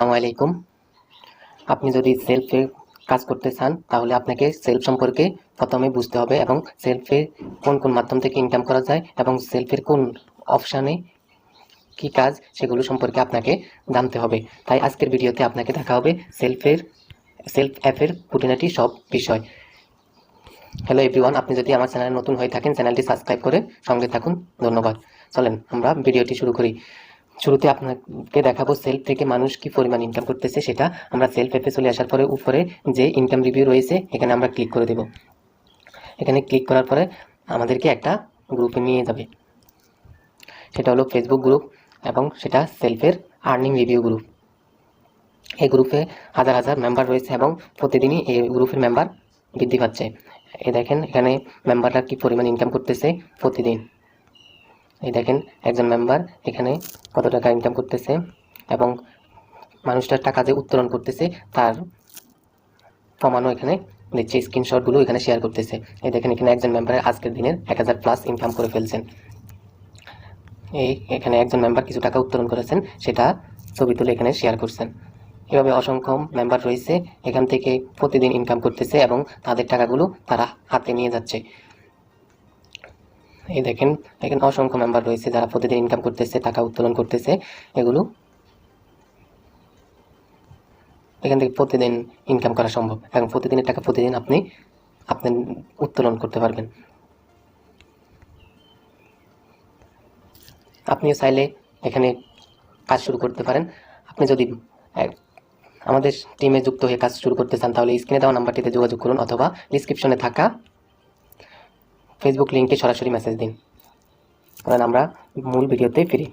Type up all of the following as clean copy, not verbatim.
আসসালামু আলাইকুম। আপনি যদি সেলফে কাজ করতে চান তাহলে আপনাকে সেলফ সম্পর্কে প্রথমে বুঝতে হবে এবং সেলফে কোন কোন মাধ্যম থেকে ইনকাম করা যায় এবং সেলফের কোন অপশানে কি কাজ সেগুলো সম্পর্কে আপনাকে জানতে হবে। তাই আজকের ভিডিওতে আপনাকে দেখা হবে সেলফ অ্যাপের খুঁটিনাটি সব বিষয়। হ্যালো এভরিওয়ান, আপনি যদি আমার চ্যানেলে নতুন হয়ে থাকেন চ্যানেলটি সাবস্ক্রাইব করে সঙ্গে থাকুন। ধন্যবাদ। চলেন আমরা ভিডিওটি শুরু করি। শুরুতে আপনাকে দেখাবো সেলফ থেকে মানুষ কি পরিমাণ ইনকাম করতেছে সেটা। আমরা সেলফ অ্যাপে চলে আসার পরে উপরে যে ইনকাম রিভিউ রয়েছে এখানে আমরা ক্লিক করে দেব। এখানে ক্লিক করার পরে আমাদেরকে একটা গ্রুপে নিয়ে যাবে, সেটা হলো ফেসবুক গ্রুপ এবং সেটা সেলফের আর্নিং রিভিউ গ্রুপ। এই গ্রুপে হাজার হাজার মেম্বার রয়েছে এবং প্রতিদিনই এই গ্রুপের মেম্বার বৃদ্ধি পাচ্ছে। এই দেখেন এখানে মেম্বাররা কি পরিমাণ ইনকাম করতেছে প্রতিদিন। এই দেখেন একজন মেম্বার এখানে কত টাকা ইনকাম করতেছে এবং মানুষটার টাকা যে উত্তোলন করতেছে তার প্রমাণও এখানে দিচ্ছে, স্ক্রিনশটগুলো এখানে শেয়ার করতেছে। এই দেখেন এখানে একজন মেম্বারের আজকের দিনের 1000+ ইনকাম করে ফেলছেন। এখানে একজন মেম্বার কিছু টাকা উত্তোলন করেছেন, সেটা ছবি তুলে এখানে শেয়ার করছেন। এভাবে অসংখ্য মেম্বার রয়েছে, এখান থেকে প্রতিদিন ইনকাম করতেছে এবং তাদের টাকাগুলো তারা হাতে নিয়ে যাচ্ছে। এই দেখেন এখানে অসংখ্য মেম্বার রয়েছে যারা প্রতিদিন ইনকাম করতেছে, টাকা উত্তোলন করতেছে। এগুলো এখান থেকে প্রতিদিন ইনকাম করা সম্ভব এবং প্রতিদিনের টাকা প্রতিদিন আপনি উত্তোলন করতে পারবেন। আপনিও চাইলে এখানে কাজ শুরু করতে পারেন। আপনি যদি আমাদের টিমে যুক্ত হয়ে কাজ শুরু করতে চান তাহলে স্ক্রিনে দেওয়া নাম্বারটিতে যোগাযোগ করুন অথবা ডিসক্রিপশনে থাকা ফেসবুক লিঙ্কে সরাসরি মেসেজ দিন। কারণ আমরা মূল ভিডিওতে ফিরি।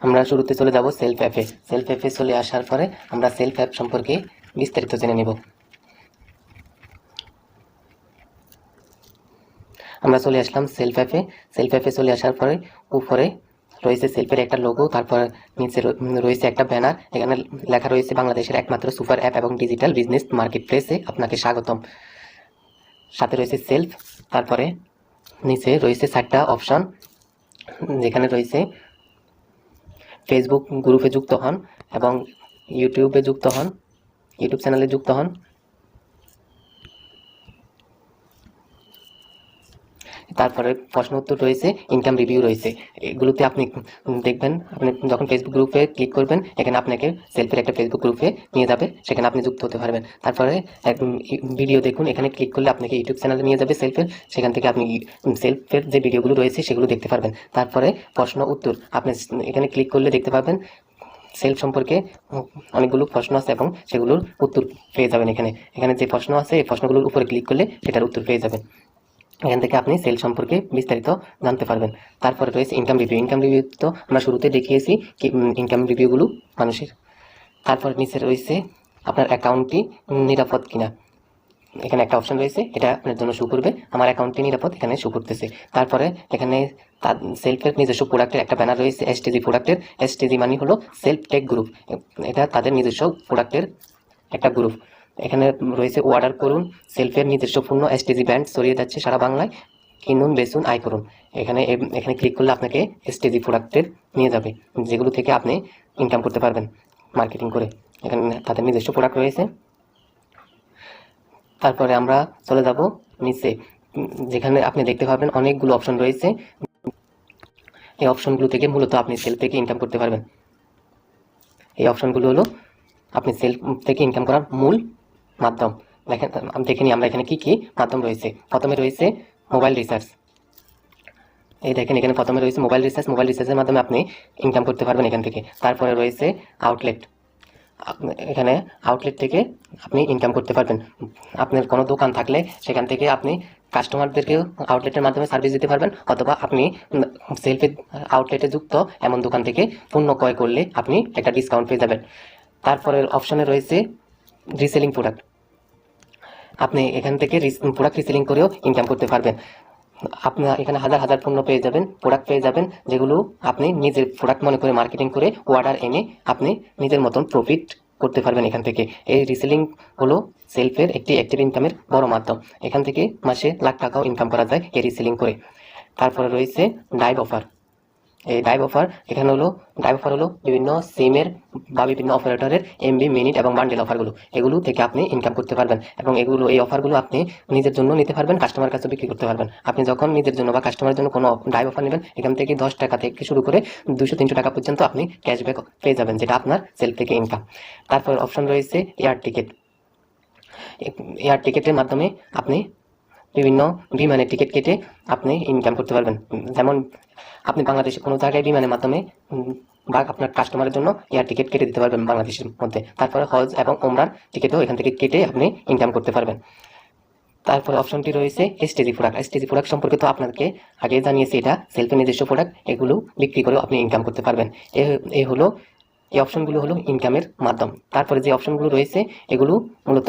আমরা শুরুতে চলে যাব সেলফ অ্যাপে। সেলফ অ্যাপে চলে আসার পরে আমরা সেলফ অ্যাপ সম্পর্কে বিস্তারিত জেনে নেব। আমরা চলে আসলাম সেলফ অ্যাপে। সেলফ অ্যাপে চলে আসার পরে উপরে রয়েছে সেলফের একটা লোগো, তারপর নিচে রয়েছে একটা ব্যানার। এখানে লেখা রয়েছে বাংলাদেশের একমাত্র সুপার অ্যাপ এবং ডিজিটাল বিজনেস মার্কেট প্লেসে আপনাকে স্বাগতম। সাথে রয়েছে সেলফ, তারপরে নিচে রয়েছে 4টা অপশন, যেখানে রয়েছে ফেসবুক গ্রুপে যুক্ত হন এবং ইউটিউব চ্যানেলে যুক্ত হন। তারপরে প্রশ্ন উত্তর রয়েছে, ইনকাম রিভিউ রয়েছে। এগুলোতে আপনি দেখবেন, আপনি যখন ফেসবুক গ্রুপে ক্লিক করবেন এখানে আপনাকে সেলফের একটা ফেসবুক গ্রুপে নিয়ে যাবে, সেখানে আপনি যুক্ত হতে পারবেন। তারপরে ভিডিও দেখুন, এখানে ক্লিক করলে আপনাকে ইউটিউব চ্যানেলে নিয়ে যাবে সেলফের, সেখান থেকে আপনি সেলফের যে ভিডিওগুলো রয়েছে সেগুলো দেখতে পারবেন। তারপরে প্রশ্ন উত্তর আপনি এখানে ক্লিক করলে দেখতে পাবেন সেলফ সম্পর্কে অনেকগুলো প্রশ্ন আছে এবং সেগুলোর উত্তর পেয়ে যাবেন। এখানে যে প্রশ্ন আছে এই প্রশ্নগুলোর উপরে ক্লিক করলে সেটার উত্তর পেয়ে যাবেন। এখান থেকে আপনি সেল সম্পর্কে বিস্তারিত জানতে পারবেন। তারপরে রয়েছে ইনকাম রিভিউ। ইনকাম রিভিউ তো আমরা শুরুতে দেখিয়েছি কি ইনকাম রিভিউগুলো মানুষের। তারপর নিচে রয়েছে আপনার অ্যাকাউন্টটি নিরাপদ কিনা। এখানে একটা অপশন রয়েছে, এটা আপনার জন্য শো করবে আমার অ্যাকাউন্টটি নিরাপদ, এখানে শো করতেছে। তারপরে এখানে তার সেলফের নিজস্ব প্রোডাক্টের একটা ব্যানার রয়েছে, এসটিজি প্রোডাক্টের। এসটিজি মানে হলো সেলফ টেক গ্রুপ, এটা তাদের নিজস্ব প্রোডাক্টের একটা গ্রুপ। এখানে রয়েছে অর্ডার করুন, সেলফের নিজস্ব পণ্য এসটিজি ব্র্যান্ড ছড়িয়ে যাচ্ছে সারা বাংলায়, কিনুন বেচুন আয় করুন। এখানে ক্লিক করলে আপনাকে এসটিজি প্রোডাক্টের নিয়ে যাবে, যেগুলো থেকে আপনি ইনকাম করতে পারবেন মার্কেটিং করে। এখানে তাদের নিজস্ব প্রোডাক্ট রয়েছে। তারপরে আমরা চলে যাব নিচে, যেখানে আপনি দেখতে পাবেন অনেকগুলো অপশন রয়েছে। এই অপশনগুলো থেকে মূলত আপনি সেলফ থেকে ইনকাম করতে পারবেন। এই অপশনগুলো হলো আপনি সেলফ থেকে ইনকাম করার মূল মাধ্যম। দেখে নিই আমরা এখানে কি কি মাধ্যম রয়েছে। প্রথমে রয়েছে মোবাইল রিচার্জ। এই দেখেন এখানে প্রথমে রয়েছে মোবাইল রিচার্জ। মোবাইল রিচার্জের মাধ্যমে আপনি ইনকাম করতে পারবেন এখান থেকে। তারপরে রয়েছে আউটলেট। এখানে আউটলেট থেকে আপনি ইনকাম করতে পারবেন। আপনার কোনো দোকান থাকলে সেখান থেকে আপনি কাস্টমারদেরকে আউটলেটের মাধ্যমে সার্ভিস দিতে পারবেন, অথবা আপনি সেলফে আউটলেটে যুক্ত এমন দোকান থেকে পণ্য ক্রয় করলে আপনি একটা ডিসকাউন্ট পেয়ে যাবেন। তারপরের অপশনে রয়েছে রিসেলিং প্রোডাক্ট। আপনি এখান থেকে প্রোডাক্ট রিসেলিং করেও ইনকাম করতে পারবেন। আপনার এখানে হাজার হাজার পণ্য পেয়ে যাবেন, প্রোডাক্ট পেয়ে যাবেন, যেগুলো আপনি নিজের প্রোডাক্ট মনে করে মার্কেটিং করে অর্ডার এনে আপনি নিজের মতন প্রফিট করতে পারবেন এখান থেকে। এই রিসেলিং হলো সেলফের একটি অ্যাক্টিভ ইনকামের বড় মাধ্যম। এখান থেকে মাসে লাখ টাকাও ইনকাম করা যায় এই রিসেলিং করে। তারপরে রয়েছে লাইভ অফার। এই ডাইভ অফার হলো বিভিন্ন সিমের বা বিভিন্ন অপারেটরের এমবি, মিনিট এবং বান্ডেল অফারগুলো। এগুলো থেকে আপনি ইনকাম করতে পারবেন এবং এই অফারগুলো আপনি নিজের জন্য নিতে পারবেন, কাস্টমার কাছে বিক্রি করতে পারবেন। আপনি যখন নিজের জন্য বা কাস্টমারের জন্য কোনো ডাইভ অফার নেবেন, এখান থেকে 10 টাকা থেকে শুরু করে 200-300 টাকা পর্যন্ত আপনি ক্যাশব্যাক পেয়ে যাবেন, যেটা আপনার সেল থেকে ইনকাম। তারপর অপশন রয়েছে এয়ার টিকিট। এয়ার টিকিটের মাধ্যমে আপনি বিভিন্ন বিমানের টিকিট কেটে আপনি ইনকাম করতে পারবেন। যেমন আপনি বাংলাদেশে কোনো জায়গায় বিমানের মাধ্যমে বা আপনার কাস্টমারের জন্য এয়ার টিকিট কেটে দিতে পারবেন বাংলাদেশের মধ্যে। তারপরে হজ এবং ওমরার টিকিটও এখান থেকে কেটে আপনি ইনকাম করতে পারবেন। তারপর অপশনটি রয়েছে এসটিজি প্রোডাক্ট। এসটিজি প্রোডাক্ট সম্পর্কে তো আপনাকে আগে জানিয়েছি, এটা সেলফের নিজস্ব প্রোডাক্ট, এগুলো বিক্রি করেও আপনি ইনকাম করতে পারবেন। এই অপশনগুলো হলো ইনকামের মাধ্যম। তারপরে যে অপশনগুলো রয়েছে এগুলো মূলত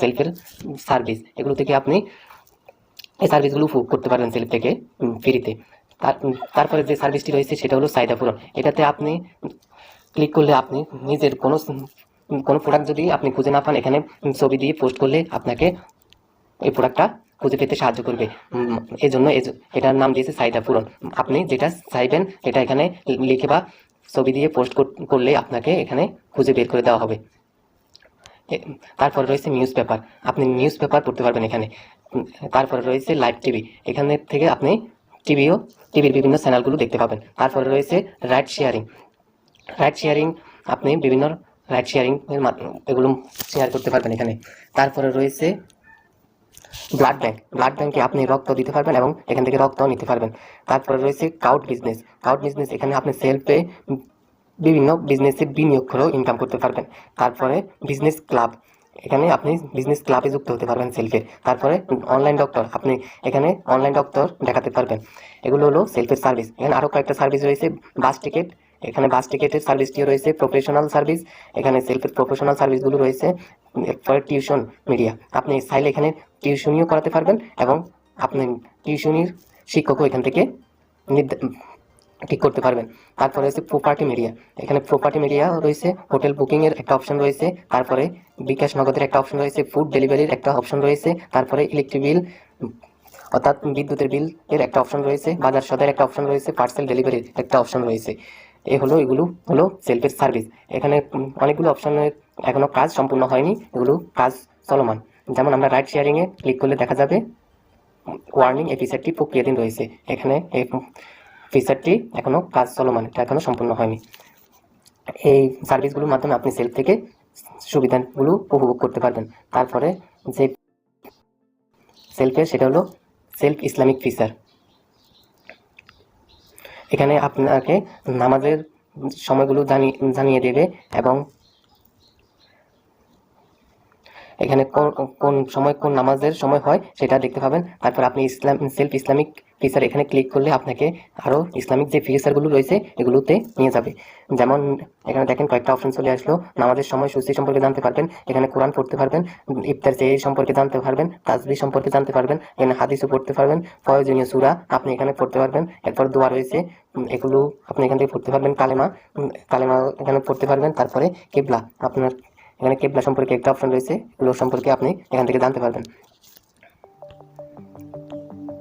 সেলফের সার্ভিস, এগুলো থেকে আপনি এই সার্ভিসগুলো উপভোগ করতে পারবেন সেলফ থেকে ফ্রিতে। তারপরে যে সার্ভিসটি রয়েছে সেটা হলো চাহিদা পূরণ। এটাতে আপনি ক্লিক করলে আপনি নিজের কোনো প্রোডাক্ট যদি আপনি খুঁজে না পান, এখানে ছবি দিয়ে পোস্ট করলে আপনাকে এই প্রোডাক্টটা খুঁজে পেতে সাহায্য করবে। এই জন্য এটার নাম দিয়েছে চাহিদা পূরণ। আপনি যেটা চাইবেন এটা এখানে লিখে বা ছবি দিয়ে পোস্ট করলে আপনাকে এখানে খুঁজে বের করে দেওয়া হবে। তারপর রয়েছে নিউজ পেপার, আপনি নিউজ পেপার পড়তে পারবেন এখানে। তারপরে রয়েছে লাইভ টিভি, এখানে থেকে আপনি টিভির বিভিন্ন চ্যানেলগুলো দেখতে পাবেন। তারপরে রয়েছে রাইড শেয়ারিং, আপনি বিভিন্ন রাইড শেয়ারিং এর এগুলো শেয়ার করতে পারবেন এখানে। তারপরে রয়েছে ব্লাড ব্যাংকে আপনি রক্ত দিতে পারবেন এবং এখান থেকে রক্ত নিতে পারবেন। তারপরে রয়েছে কাউট বিজনেস, এখানে আপনি সেলফে বিভিন্ন বিজনেসে বিনিয়োগ করেও ইনকাম করতে পারবেন। তারপরে বিজনেস ক্লাব, এখানে আপনি বিজনেস ক্লাবে যুক্ত হতে পারবেন সেলফের। তারপরে অনলাইন ডক্টর, আপনি এখানে অনলাইন ডক্টর দেখাতে পারবেন। এগুলো হলো সেলফের সার্ভিস। এখানে আরও কয়েকটা সার্ভিস রয়েছে, বাস টিকিট, এখানে বাস টিকিটের সার্ভিসটিও রয়েছে। প্রফেশনাল সার্ভিস, এখানে সেলফের প্রফেশনাল সার্ভিসগুলো রয়েছে। এরপরে টিউশন মিডিয়া, আপনি চাইলে এখানে টিউশনিও করাতে পারবেন এবং আপনি টিউশনির শিক্ষকও এখান থেকে ঠিক করতে পারবেন। তারপরে রয়েছে প্রপার্টি মিডিয়া, এখানে প্রপার্টি মিডিয়া রয়েছে। হোটেল বুকিংয়ের একটা অপশন রয়েছে, তারপরে বিকাশ নগদের একটা অপশন রয়েছে, ফুড ডেলিভারির একটা অপশন রয়েছে, তারপরে ইলেকট্রিক বিল অর্থাৎ বিদ্যুতের বিল এর একটা অপশন রয়েছে, বাজার সদার একটা অপশন রয়েছে, পার্সেল ডেলিভারির একটা অপশন রয়েছে। এগুলো হলো সেলফের সার্ভিস। এখানে অনেকগুলো অপশনের এখনো কাজ সম্পূর্ণ হয়নি, এগুলো কাজ চলমান। যেমন আমরা রাইড শেয়ারিংয়ে ক্লিক করলে দেখা যাবে ওয়ার্নিং, এই ফিচারটি প্রক্রিয়াধীন রয়েছে। এখানে এই ফিচারটি এখনো কাজ চলমান, এটা এখনো সম্পূর্ণ হয়নি। এই সার্ভিসগুলোর মাধ্যমে আপনি সেলফ থেকে সুবিধাগুলো উপভোগ করতে পারবেন। তারপরে যে সেলফের সেটা হলো সেলফ ইসলামিক ফিচার। এখানে আপনাকে নামাজের সময়গুলো জানিয়ে দেবে এবং এখানে কোন সময় কোন নামাজের সময় হয় সেটা দেখতে পাবেন। তারপর আপনি সেলফ ইসলামিক ফিচার এখানে ক্লিক করলে আপনাকে আরও ইসলামিক যে ফিচারগুলো রয়েছে এগুলোতে নিয়ে যাবে। যেমন এখানে দেখেন কয়েকটা অপশন চলে আসলো। নামাজের সময় সূচি সম্পর্কে জানতে পারবেন, এখানে কোরআন পড়তে পারবেন, ইফতার যে সম্পর্কে জানতে পারবেন, তাসবিহ সম্পর্কে জানতে পারবেন, এখানে হাদিসও পড়তে পারবেন, প্রয়োজনীয় সূরা আপনি এখানে পড়তে পারবেন। এরপর দোয়া রয়েছে, এগুলো আপনি এখান থেকে পড়তে পারবেন। কালেমা এখানে পড়তে পারবেন। তারপরে কিবলা, আপনার এখানে কিবলা সম্পর্কে একটা অপশন রয়েছে, এগুলো সম্পর্কে আপনি এখান থেকে জানতে পারবেন।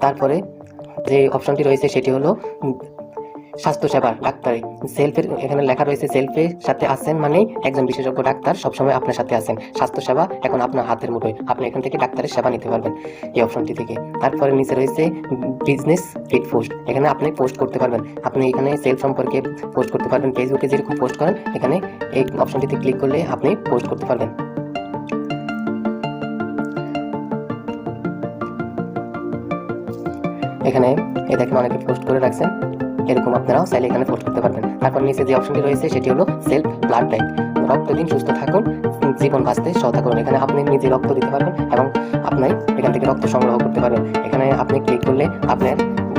তারপরে যে অপশনটি রয়েছে সেটি হলো স্বাস্থ্যসেবা, ডাক্তারি। সেলফের এখানে লেখা রয়েছে সেলফের সাথে আছেন মানে একজন বিশেষজ্ঞ ডাক্তার সবসময় আপনার সাথে আছেন। স্বাস্থ্যসেবা এখন আপনার হাতের মুঠোয়, আপনি এখান থেকে ডাক্তারের সেবা নিতে পারবেন এই অপশনটি থেকে। তারপরে নিচে রয়েছে বিজনেস ফিড পোস্ট, এখানে আপনি পোস্ট করতে পারবেন। আপনি এখানে সেলফ সম্পর্কে পোস্ট করতে পারবেন, ফেসবুকে যেরকম পোস্ট করেন এখানে এই অপশনটিতে ক্লিক করলে আপনি পোস্ট করতে পারবেন। এখানে দেখেন অনেকে পোস্ট করে রাখছেন, এরকম আপনারাও চাইলে এখানে পোস্ট করতে পারবেন। তারপর নিচে যে অপশনটি রয়েছে সেটি হলো সেলফ ব্লাড ব্যাংক। রক্ত দিন, সুস্থ থাকুন, জীবন বাঁচতে সহায়তা করুন। এখানে আপনি নিজে রক্ত দিতে পারবেন এবং আপনি এখান থেকে রক্ত সংগ্রহ করতে পারবেন। এখানে আপনি ক্লিক করলে আপনার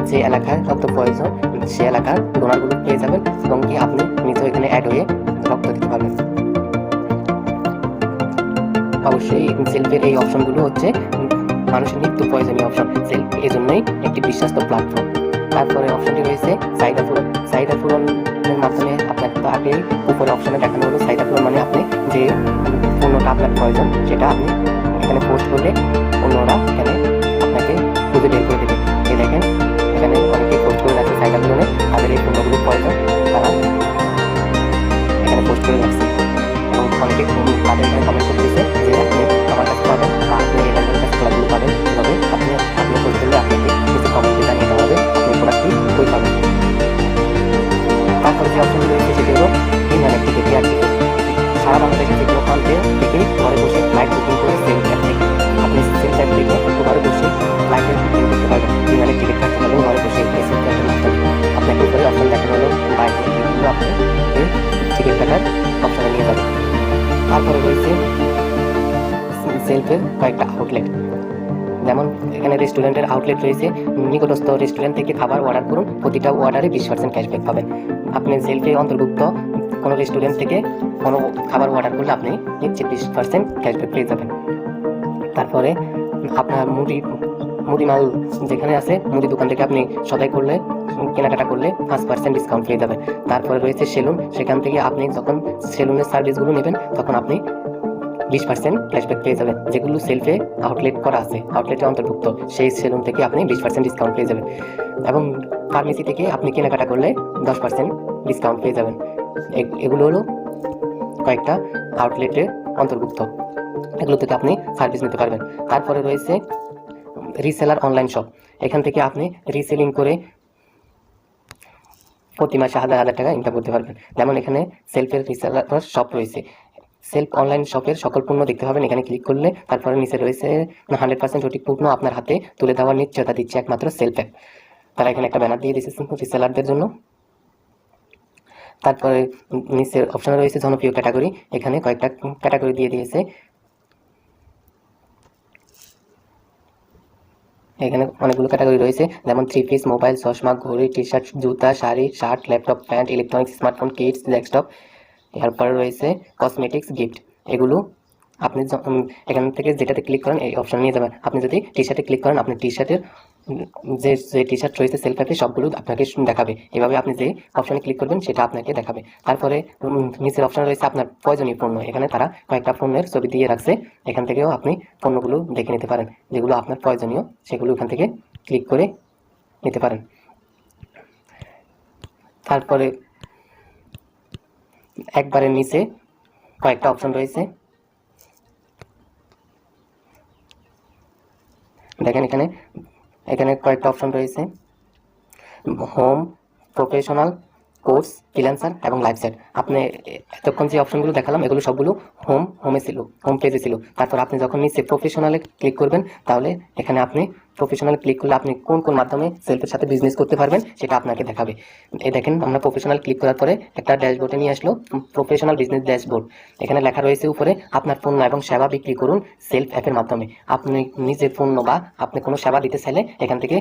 যে এলাকায় রক্ত প্রয়োজন সে এলাকার ডোনারগুলো পেয়ে যাবেন এবং কি আপনি নিজেও এখানে অ্যাড হয়ে রক্ত দিতে পারবেন। অবশ্যই সেলফের এই অপশনগুলো হচ্ছে মানুষের নিত্য প্রয়োজনীয় অপশন। সেলফ এই জন্যই একটি বিশ্বস্ত প্ল্যাটফর্ম। তারপরে অপশনটি রয়েছে চাহিদা পূরণ। চাহিদা পূরণের মাধ্যমে আপনার তো আগেই উপরে অপশনে দেখানো হলো চাহিদা পূরণ মানে আপনি যে পণ্যটা আপনার প্রয়োজন সেটা আপনি এখানে পোস্ট করলে অন্যরা এখানে আপনাকে খুঁজে বের করে দেবে। এই দেখেন এখানে অনেকেই পোস্ট করে রাখছে চাহিদা পূরণে, তাদের এই পণ্যগুলো প্রয়োজন তারা এখানে পোস্ট করে রাখছে এবং অনেকে তাদের এখানে কমেন্ট করতেছে যে আপনি আমার কাছে পাবেন বা আপনি এই লেভেলের কাছে প্রোডাক্টগুলো পাবেন, তবে আপনি পোস্ট করলে আপনাকে কিছু কমেন্টে জানিয়ে দেওয়া হবে আপনি প্রোডাক্টটি কই পাবেন। তারপরে যে অপশনগুলো রয়েছে সেটি হলো ইনঅ্যাপ থেকে টিআরটিকে সারা বাংলাদেশে যে কোনো প্রান্তে থেকে ঘরে বসে ফ্লাইট বুকিং করে সেলফ অ্যাপ থেকে আপনি সেলফ অ্যাপ থেকে ঘরে বসে ফ্লাইটের বুকিং করতে পারবেন। ইনঅ্যাপ টিকিট কাটতে পারবেন ঘরে বসে এই সেলফ অ্যাপের মাধ্যমে। আপনাকে উপরে অপশন দেখানো হলো বাইরে, এগুলো আপনাকে টিকিট কাটার অপশনে নিয়ে যাবে। তারপরে রয়েছে সেলফের কয়েকটা আউটলেট, যেমন এখানে রেস্টুরেন্টের আউটলেট রয়েছে। নিকটস্থ রেস্টুরেন্ট থেকে খাবার অর্ডার করুন, প্রতিটা অর্ডারে 20% ক্যাশব্যাক পাবেন। আপনি সেলফে অন্তর্ভুক্ত কোনো রেস্টুরেন্ট থেকে কোনো খাবার অর্ডার করলে আপনি 20% ক্যাশব্যাক পেয়ে যাবেন। তারপরে আপনার মুদি মাল যেখানে আছে মুদি দোকান থেকে আপনি সদাই করলে কেনাকাটা করলে 5% ডিসকাউন্ট পেয়ে যাবেন। তারপরে রয়েছে সেলুন, সেখান থেকে আপনি যখন সেলুনের সার্ভিসগুলো নেবেন তখন আপনি 20% ক্যাশব্যাক পেয়ে যাবেন। যেগুলো সেলফে আউটলেট করা আছে, আউটলেটে অন্তর্ভুক্ত, সেই সেলুন থেকে আপনি 20% ডিসকাউন্ট পেয়ে যাবেন। এবং ফার্মেসি থেকে আপনি কেনাকাটা করলে 10% ডিসকাউন্ট পেয়ে যাবেন। এগুলো হলো কয়েকটা আউটলেটের অন্তর্ভুক্ত, এগুলো থেকে আপনি সার্ভিস নিতে পারবেন। তারপরে রয়েছে রিসেলার অনলাইন শপ, এখান থেকে আপনি রিসেলিং করে প্রতি মাসে 1000 টাকা ইনকাম করতে পারবেন। যেমন এখানে সেলফের রিসেলার শপ রয়েছে, সেলফ অনলাইন শপের সকল পণ্য দেখতে পাবেন এখানে ক্লিক করলে। তারপরে নিচে রয়েছে 100% সঠিক পণ্য আপনার হাতে তুলে দেওয়ার নিশ্চয়তা দিচ্ছে একমাত্র সেলফ অ্যাপ। তারা এখানে একটা ব্যানার দিয়ে দিয়েছে রিসেলারদের জন্য। তারপরে নিচের অপশনে রয়েছে জনপ্রিয় ক্যাটাগরি, এখানে কয়েকটা ক্যাটাগরি দিয়ে দিয়েছে। এখানে অনেকগুলো ক্যাটাগরি রয়েছে, যেমন 3 পিস, মোবাইল, চশমা, ঘড়ি, টি শার্ট, জুতা, sari, shirt, laptop, pant, electronics, smartphone, kids, desktop. এরপরে রয়েছে কসমেটিক্স, গিফট। এগুলো আপনি এখান থেকে যেটাতে ক্লিক করেন এই অপশন নিয়ে যাবেন। আপনি যদি টি শার্টে ক্লিক করেন আপনি টি শার্টের যে টি শার্ট রয়েছে সেলফ অ্যাপে সবগুলো আপনাকে দেখাবে। এভাবে আপনি যে অপশনে ক্লিক করবেন সেটা আপনাকে দেখাবে। তারপরে নিচের অপশন রয়েছে আপনার প্রয়োজনীয় পণ্য, এখানে তারা কয়েকটা পণ্যের ছবি দিয়ে রাখছে, এখান থেকেও আপনি পণ্যগুলো দেখে নিতে পারেন। যেগুলো আপনার প্রয়োজনীয় সেগুলো এখান থেকে ক্লিক করে নিতে পারেন। তারপরে একবারে নিচে কয়েকটা অপশন রয়েছে, দেখেন এখানে কয়েকটা অপশন রয়েছে, হোম, প্রফেশনাল, কোর্স, ফ্রিল্যান্সার এবং লাইফ সেট। আপনি এতক্ষণ যে অপশনগুলো দেখালাম এগুলো সবগুলো হোম পেজে ছিল। তারপর আপনি যখন নিচে প্রফেশনালে ক্লিক করবেন তাহলে এখানে আপনি প্রফেশনাল ক্লিক করলে আপনি কোন কোন মাধ্যমে সেলফের সাথে বিজনেস করতে পারবেন সেটা আপনাকে দেখাবে। এই দেখেন আমরা প্রফেশনাল ক্লিক করার পরে একটা ড্যাশবোর্ডে নিয়ে আসলো, প্রফেশনাল বিজনেস ড্যাশবোর্ড। এখানে লেখা রয়েছে উপরে আপনার পণ্য এবং সেবা বিক্রি করুন সেলফ অ্যাপের মাধ্যমে। আপনি নিজের পণ্য বা আপনি কোনো সেবা দিতে চাইলে এখান থেকে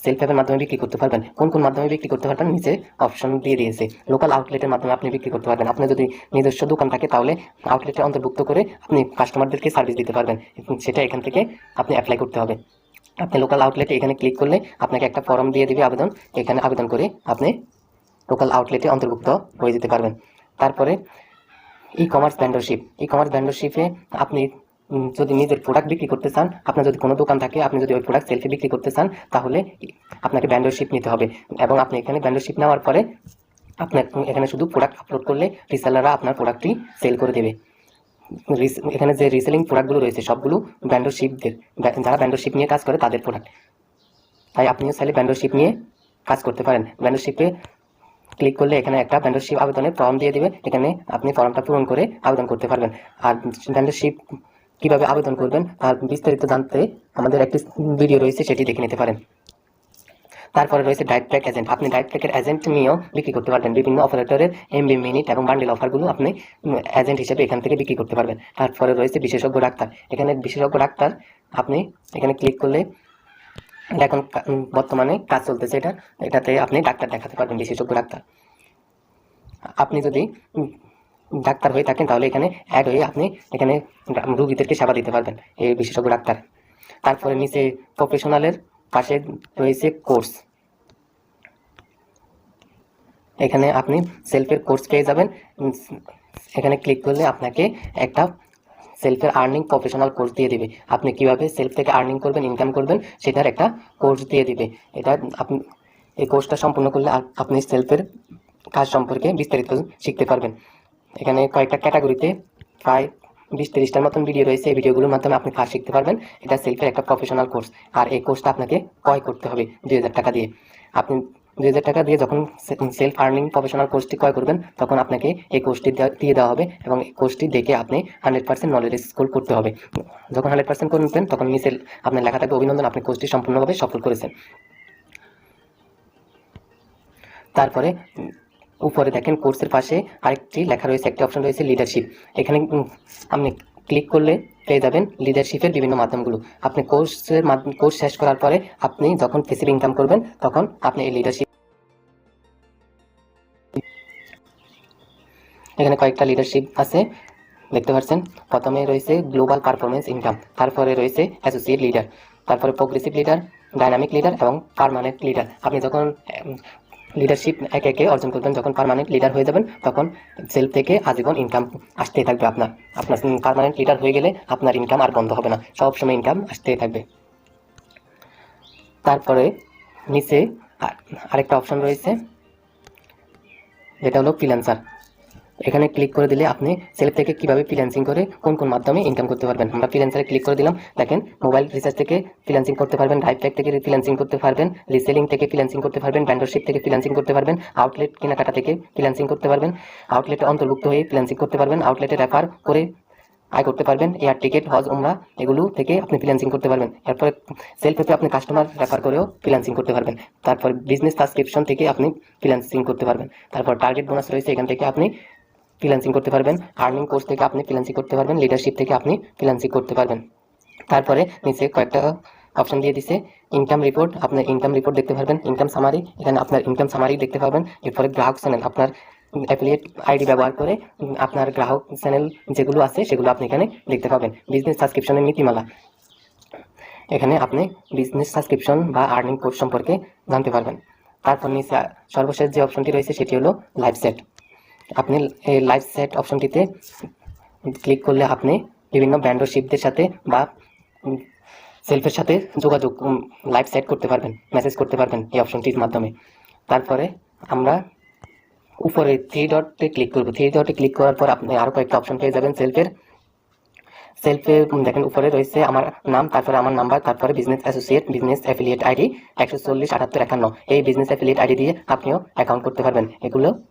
সেলফ অ্যাপের মাধ্যমে বিক্রি করতে পারবেন। কোন কোন মাধ্যমে বিক্রি করতে পারবেন নিচে অপশন দিয়ে দিয়েছে। লোকাল আউটলেটের মাধ্যমে আপনি বিক্রি করতে পারবেন। আপনি যদি নিজস্ব দোকান থাকে তাহলে আউটলেটে অন্তর্ভুক্ত করে আপনি কাস্টমারদেরকে সার্ভিস দিতে পারবেন, সেটা এখান থেকে আপনি অ্যাপ্লাই করতে হবে। আপনি লোকাল আউটলেটে এখানে ক্লিক করলে আপনাকে একটা ফর্ম দিয়ে দিবে আবেদন, এখানে আবেদন করে আপনি লোকাল আউটলেটে অন্তর্ভুক্ত হয়ে যেতে পারবেন। তারপরে ই কমার্স ভেন্ডরশিপে আপনি যদি নিজের প্রোডাক্ট বিক্রি করতে চান, আপনার যদি কোনো দোকান থাকে আপনি যদি ওই প্রোডাক্ট সেলফে বিক্রি করতে চান তাহলে আপনাকে ভেন্ডরশিপ নিতে হবে। এবং আপনি এখানে ভেন্ডরশিপ নেওয়ার পরে আপনার এখানে শুধু প্রোডাক্ট আপলোড করলে রিসেলাররা আপনার প্রোডাক্টটি সেল করে দেবে। এখানে যে রিসেলিং প্রোডাক্টগুলো রয়েছে সবগুলো ভেন্ডরশিপদের, যারা ভেন্ডরশিপ নিয়ে কাজ করে তাদের প্রোডাক্ট। তাই আপনিও চাইলে ভেন্ডরশিপ নিয়ে কাজ করতে পারেন। ভেন্ডরশিপে ক্লিক করলে এখানে একটা ভেন্ডরশিপ আবেদনের ফর্ম দিয়ে দিবে, এখানে আপনি ফর্মটা পূরণ করে আবেদন করতে পারবেন। আর ভেন্ডরশিপ কিভাবে আবেদন করবেন আর বিস্তারিত জানতে আমাদের একটি ভিডিও রয়েছে, সেটি দেখে নিতে পারেন। তারপরে রয়েছে ডাইরেক্ট ট্র্যাক এজেন্ট, আপনি ডাইরেক্ট ট্র্যাকের এজেন্ট নিয়েও বিক্রি করতে পারবেন। বিভিন্ন অপারেটরের এমবি, মিনিট এবং বান্ডেল অফারগুলো আপনি এজেন্ট হিসেবে এখান থেকে বিক্রি করতে পারবেন। তারপরে রয়েছে বিশেষজ্ঞ ডাক্তার, এখানে বিশেষজ্ঞ ডাক্তার আপনি এখানে ক্লিক করলে এখন বর্তমানে কাজ চলতেছে এটাতে আপনি ডাক্তার দেখাতে পারবেন, বিশেষজ্ঞ ডাক্তার। আপনি যদি ডাক্তার হয়ে থাকেন তাহলে এখানে অ্যাড হয়ে আপনি এখানে রোগীদেরকে সেবা দিতে পারবেন, এই বিশেষজ্ঞ ডাক্তার। তারপরে নিচে প্রফেশনালের পাশে রয়েছে কোর্স, এখানে আপনি সেলফের কোর্স পেয়ে যাবেন। এখানে ক্লিক করলে আপনাকে একটা সেলফের আর্নিং প্রফেশনাল কোর্স দিয়ে দিবে। আপনি কিভাবে সেলফ থেকে আর্নিং করবেন, ইনকাম করবেন সেটার একটা কোর্স দিয়ে দিবে। এটা আপনি এই কোর্সটা সম্পূর্ণ করলে আপনি সেলফের কাজ সম্পর্কে বিস্তারিত শিখতে পারবেন। এখানে কয়েকটা ক্যাটাগরিতে প্রায় 20-30টার মতন ভিডিও রয়েছে। এই ভিডিওগুলোর মাধ্যমে আপনি কাজ শিখতে পারবেন। এটা সেলফের একটা প্রফেশনাল কোর্স। আর এই কোর্সটা আপনাকে ক্রয় করতে হবে 2000 টাকা দিয়ে। আপনি 2000 টাকা দিয়ে যখন সেলফ আর্নিং প্রফেশনাল কোর্সটি ক্রয় করবেন, তখন আপনাকে এই কোর্সটি দিয়ে দেওয়া হবে এবং এই কোর্সটি দেখে আপনি 100% নলেজ স্কোর করতে হবে। যখন 100% করবেন, তখন নিচে আপনার লেখা থাকবে অভিনন্দন, আপনি কোর্সটি সম্পূর্ণভাবে সফল করেছেন। তারপরে উপরে দেখেন কোর্সের পাশে আরেকটি লেখা রয়েছে, একটি অপশন রয়েছে লিডারশিপ। এখানে আপনি ক্লিক করলে পেয়ে যাবেন লিডারশিপের বিভিন্ন মাধ্যমগুলো। আপনি কোর্স শেষ করার পরে আপনি যখন প্যাসিভ ইনকাম করবেন, তখন আপনি এই লিডারশিপ, এখানে কয়েকটা লিডারশিপ আছে দেখতে পাচ্ছেন। প্রথমে রয়েছে গ্লোবাল পারফরমেন্স ইনকাম, তারপরে রয়েছে অ্যাসোসিয়েট লিডার, তারপরে প্রোগ্রেসিভ লিডার, ডাইনামিক লিডার এবং পার্মানেন্ট লিডার। আপনি যখন লিডারশিপ একে একে অর্জন করবেন, যখন পার্মানেন্ট লিডার হয়ে যাবেন, তখন সেলফ থেকে আজীবন ইনকাম আসতেই থাকবে। আপনার পার্মানেন্ট লিডার হয়ে গেলে আপনার ইনকাম আর বন্ধ হবে না, সবসময় ইনকাম আসতেই থাকবে। তারপরে নিচে আরেকটা অপশন রয়েছে, যেটা হলো ফ্রিল্যান্সার। এখানে ক্লিক করে দিলে আপনি সেলফ থেকে কিভাবে ফ্রিল্যান্সিং করে কোন কোন মাধ্যমে ইনকাম করতে পারবেন। আমরা ফ্রিল্যান্সারে ক্লিক করে দিলাম। দেখেন মোবাইল রিচার্জ থেকে ফ্রিল্যান্সিং করতে পারবেন, লাইভ প্যাক থেকে ফ্রিল্যান্সিং করতে পারবেন, রিসেলিং থেকে ফ্রিল্যান্সিং করতে পারবেন, ভেন্ডরশিপ থেকে ফ্রিল্যান্সিং করতে পারবেন, আউটলেট কেনাকাটা থেকে ফ্রিল্যান্সিং করতে পারবেন, আউটলেটে অন্তর্ভুক্ত হয়ে ফ্রিল্যান্সিং করতে পারবেন, আউটলেটে রেফার করে আয় করতে পারবেন, এয়ার টিকিট, হজ, উমরা এগুলো থেকে আপনি ফ্রিল্যান্সিং করতে পারবেন। এরপরে সেলফ থেকে আপনি কাস্টমার রেফার করেও ফ্রিল্যান্সিং করতে পারবেন। তারপর বিজনেস সাবস্ক্রিপশন থেকে আপনি ফ্রিল্যান্সিং করতে পারবেন। তারপর টার্গেট বোনাস রয়েছে, এখান থেকে আপনি ফ্রিল্যান্সিং করতে পারবেন। আর্নিং কোর্স থেকে আপনি ফ্রিল্যান্সিং করতে পারবেন, লিডারশিপ থেকে আপনি ফ্রিল্যান্সিং করতে পারবেন। তারপরে নিচে কয়েকটা অপশন দিয়ে দিছে, ইনকাম রিপোর্ট, আপনার ইনকাম রিপোর্ট দেখতে পারবেন, ইনকাম সামারি, এখানে আপনার ইনকাম সামারি দেখতে পাবেন। এরপরে গ্রাহক চ্যানেল, আপনার অ্যাফিলিয়েট আইডি ব্যবহার করে আপনার গ্রাহক চ্যানেল যেগুলো আছে সেগুলো আপনি এখানে দেখতে পাবেন। বিজনেস সাবস্ক্রিপশনের নীতিমালা, এখানে আপনি বিজনেস সাবস্ক্রিপশন বা আর্নিং কোর্স সম্পর্কে জানতে পারবেন। তারপর নিচে সর্বশেষ যে অপশনটি রয়েছে সেটি হলো লাইভ সেট। আপনি এই লাইভ সেট অপশনটিতে ক্লিক করলে আপনি বিভিন্ন ভেন্ডরশিপদের সাথে বা সেলফের সাথে যোগাযোগ লাইভ সেট করতে পারবেন, মেসেজ করতে পারবেন এই অপশনটির মাধ্যমে। তারপরে আমরা উপরে থ্রি ডটে ক্লিক করব। থ্রি ডটে ক্লিক করার পর আপনি আরও কয়েকটা অপশন পেয়ে যাবেন সেলফে দেখেন উপরে রয়েছে আমার নাম, তারপরে আমার নাম্বার, তারপরে business associate, business affiliate ID 140 78 51। এই বিজনেস অ্যাফিলিয়েট আইডি দিয়ে আপনিও অ্যাকাউন্ট করতে পারবেন।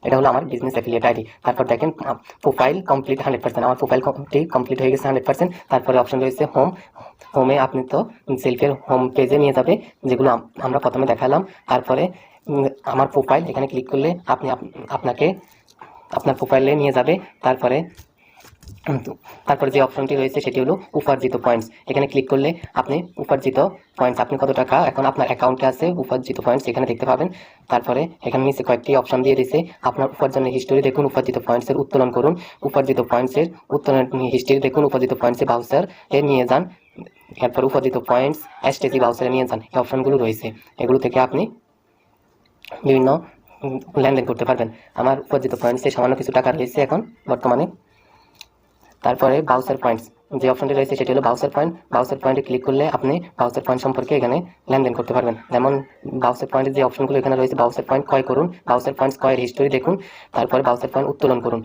এটা হলো আমার বিজনেস অ্যাফিলিয়েট আইডি। তারপর দেখেন প্রোফাইল কমপ্লিট 100%, আমার প্রোফাইলটি কমপ্লিট হয়ে গেছে 100%। তারপরে অপশন রয়েছে হোমে আপনি তো সেলফের হোম পেজে নিয়ে যাবে, যেগুলো আমরা প্রথমে দেখালাম। তারপরে আমার প্রোফাইল, এখানে ক্লিক করলে আপনাকে আপনার প্রোফাইলে নিয়ে যাবে। তারপরে যে অপশনটি রয়েছে সেটি হলো উপার্জিত পয়েন্টস। এখানে ক্লিক করলে আপনি উপার্জিত পয়েন্টস, আপনি কত টাকা এখন আপনার অ্যাকাউন্টে আছে, উপার্জিত পয়েন্টস এখানে দেখতে পাবেন। তারপরে এখানে নিচে কয়েকটি অপশন দিয়ে দিয়েছে, আপনার উপার্জনের হিস্টোরি দেখুন, উপার্জিত পয়েন্টসের উত্তোলন করুন, উপার্জিত পয়েন্টসের উত্তোলন হিস্টোরি দেখুন, উপার্জিত পয়েন্টসের ভাউচার এ নিয়ে যান, এরপর উপার্জিত পয়েন্টস এসটিসি ভাউচারে নিয়ে যান। এই অপশনগুলো রয়েছে, এগুলো থেকে আপনি বিভিন্ন লেনদেন করতে পারবেন। আমার উপার্জিত পয়েন্টসে সামান্য কিছু টাকা রয়েছে এখন বর্তমানে। তারপরে বাউচার পয়েন্টস যে অপশনটি রয়েছে সেটি হলো বাউচার পয়েন্ট। বাউচার পয়েন্টে ক্লিক করলে আপনি বাউচার পয়েন্ট সম্পর্কে এখানে লেনদেন করতে পারবেন। যেমন বাউচার পয়েন্টের যে অপশনগুলো এখানে রয়েছে, বাউচার পয়েন্ট ক্রয় করুন, বাউচার পয়েন্ট ক্রয়ের হিস্টোরি দেখুন, তারপরে বাউচার পয়েন্ট উত্তোলন করুন,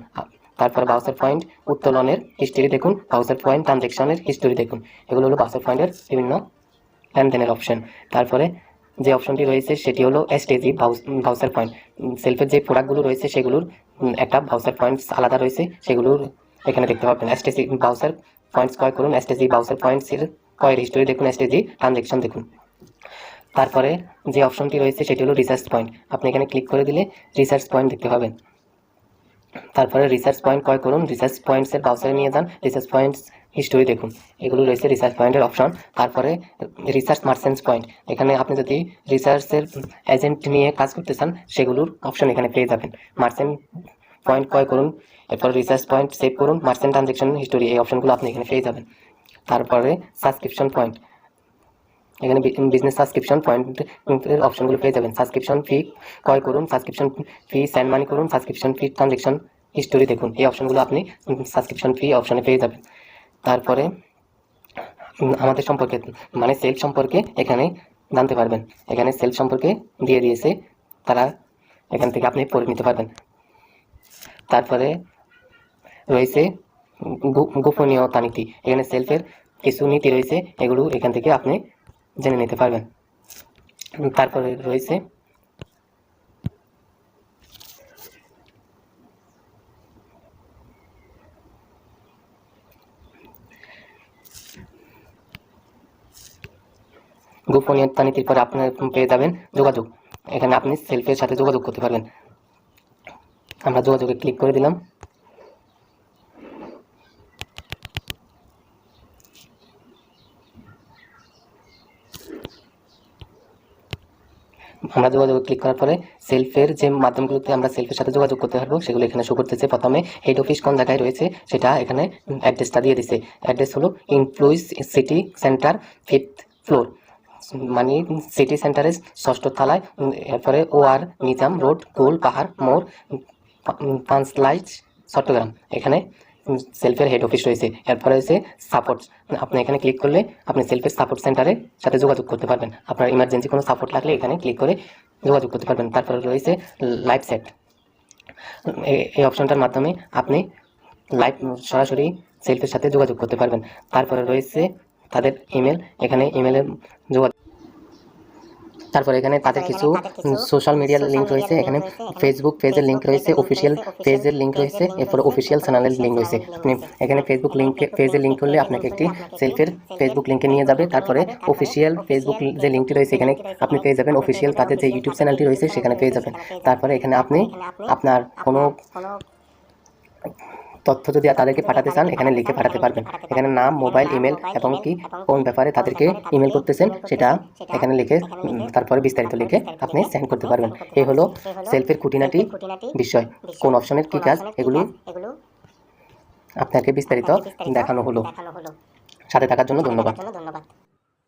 তারপরে বাউচার পয়েন্ট উত্তোলনের হিস্টোরি দেখুন, বাউচার পয়েন্ট ট্রানজেকশনের হিস্টোরি দেখুন। এগুলো হলো বাউচার পয়েন্টের বিভিন্ন লেনদেনের অপশন। তারপরে যে অপশনটি রয়েছে সেটি হলো এসটিজি বাউচার পয়েন্ট। সেলফের যে প্রোডাক্টগুলো রয়েছে সেগুলোর একটা বাউচার পয়েন্টস আলাদা রয়েছে, সেগুলোর এখানে দেখতে পাবেন। এসটিসি বাউচার পয়েন্টস ক্রয় করুন, এসটিসি বাউচার পয়েন্টসের ক্রয়ের হিস্টোরি দেখুন, এসটিসি ট্রানজেকশন দেখুন। তারপরে যে অপশনটি রয়েছে সেটি হলো রিসার্চ পয়েন্ট। আপনি এখানে ক্লিক করে দিলে রিসার্চ পয়েন্ট দেখতে পাবেন। তারপরে রিসার্চ পয়েন্ট ক্রয় করুন, রিসার্চ পয়েন্টসের বাউচারে নিয়ে যান, রিসার্চ পয়েন্টস হিস্টোরি দেখুন। এগুলো রয়েছে রিসার্চ পয়েন্টের অপশন। তারপরে রিসার্চ মার্চেন্টস পয়েন্ট, এখানে আপনি যদি রিসার্চের এজেন্ট নিয়ে কাজ করতে চান সেগুলোর অপশন এখানে পেয়ে যাবেন। মার্চেন্ট পয়েন্ট ক্রয় করুন, এরপর রিসার্চ পয়েন্ট সেভ করুন, মার্চেন্ট ট্রানজেকশন হিস্টোরি, এই অপশনগুলো আপনি এখানে পেয়ে যাবেন। তারপরে সাবস্ক্রিপশন পয়েন্ট, এখানে বিজনেস সাবস্ক্রিপশন পয়েন্টের অপশনগুলো পেয়ে যাবেন। সাবস্ক্রিপশন ফি ক্রয় করুন, সাবস্ক্রিপশন ফি সেন্ড মানি করুন, সাবস্ক্রিপশন ফি ট্রানজেকশন হিস্টোরি দেখুন। এই অপশনগুলো আপনি সাবস্ক্রিপশন ফি অপশনে পেয়ে যাবেন। তারপরে আমাদের সম্পর্কে মানে সেলফ সম্পর্কে এখানে জানতে পারবেন। এখানে সেলফ সম্পর্কে দিয়ে দিয়েছে তারা এখান থেকে আপনি পড়ে নিতে পারবেন। তারপরে রয়েছে গোপনীয়তা নীতি। এখানে সেলফের কিছু নীতি রয়েছে, এগুলো এখান থেকে আপনি জেনে নিতে পারবেন। তারপরে রয়েছে গোপনীয়তা নীতির পরে আপনার পেয়ে যাবেন যোগাযোগ। এখানে আপনি সেলফের সাথে যোগাযোগ করতে পারবেন। আমরা যোগাযোগে ক্লিক করে দিলাম। আমরা যোগাযোগ ক্লিক করার পরে সেলফের যে মাধ্যমগুলোতে আমরা সেলফের সাথে যোগাযোগ করতে পারবো সেগুলো এখানে শো করতেছে। প্রথমে হেড অফিস কোন জায়গায় রয়েছে সেটা এখানে অ্যাড্রেসটা দিয়ে দিছে। অ্যাড্রেস হলো ইনফ্লুইস সিটি সেন্টার 5th ফ্লোর, মানে সিটি সেন্টারের 6ষ্ঠ তলায়। এরপরে OR নিজাম রোড, গোল পাহাড় মোড়, পাঁচলাইশ, চট্টগ্রাম। এখানে সেলফের হেড অফিস রয়েছে। এরপরে রয়েছে সাপোর্ট। আপনি এখানে ক্লিক করলে আপনি সেলফের সাপোর্ট সেন্টারের সাথে যোগাযোগ করতে পারবেন। আপনার ইমার্জেন্সি কোনো সাপোর্ট লাগলে এখানে ক্লিক করে যোগাযোগ করতে পারবেন। তারপরে রয়েছে লাইভ চ্যাট। এই অপশনটার মাধ্যমে আপনি লাইভ সরাসরি সেলফের সাথে যোগাযোগ করতে পারবেন। তারপরে রয়েছে তাদের ইমেল। এখানে ইমেলের যোগাযোগ। তারপর এখানে তাদের কিছু সোশ্যাল মিডিয়ার লিঙ্ক রয়েছে। এখানে ফেসবুক পেজের লিঙ্ক রয়েছে, অফিসিয়াল পেজের লিঙ্ক রয়েছে, এরপর অফিসিয়াল চ্যানেলের লিঙ্ক রয়েছে। আপনি এখানে ফেসবুক পেজের লিঙ্ক করলে আপনাকে একটি সেলফের ফেসবুক লিঙ্কে নিয়ে যাবে। তারপরে অফিসিয়াল ফেসবুক যে লিঙ্কটি রয়েছে এখানে আপনি পেয়ে যাবেন। অফিসিয়াল তাদের যে ইউটিউব চ্যানেলটি রয়েছে সেখানে পেয়ে যাবেন। তারপরে এখানে আপনি আপনার কোনো তথ্য যদি তাদেরকে পাঠাতে চান এখানে লিখে পাঠাতে পারবেন। এখানে নাম, মোবাইল, ইমেল এবং কি কোন ব্যাপারে তাদেরকে ইমেল করতেছেন সেটা এখানে লিখে তারপরে বিস্তারিত লিখে আপনি সেন্ড করতে পারবেন। এই হলো সেলফের খুঁটিনাটি বিষয়, কোন অপশনের কি কাজ এগুলো আপনাকে বিস্তারিত দেখানো হলো। সাথে থাকার জন্য ধন্যবাদ।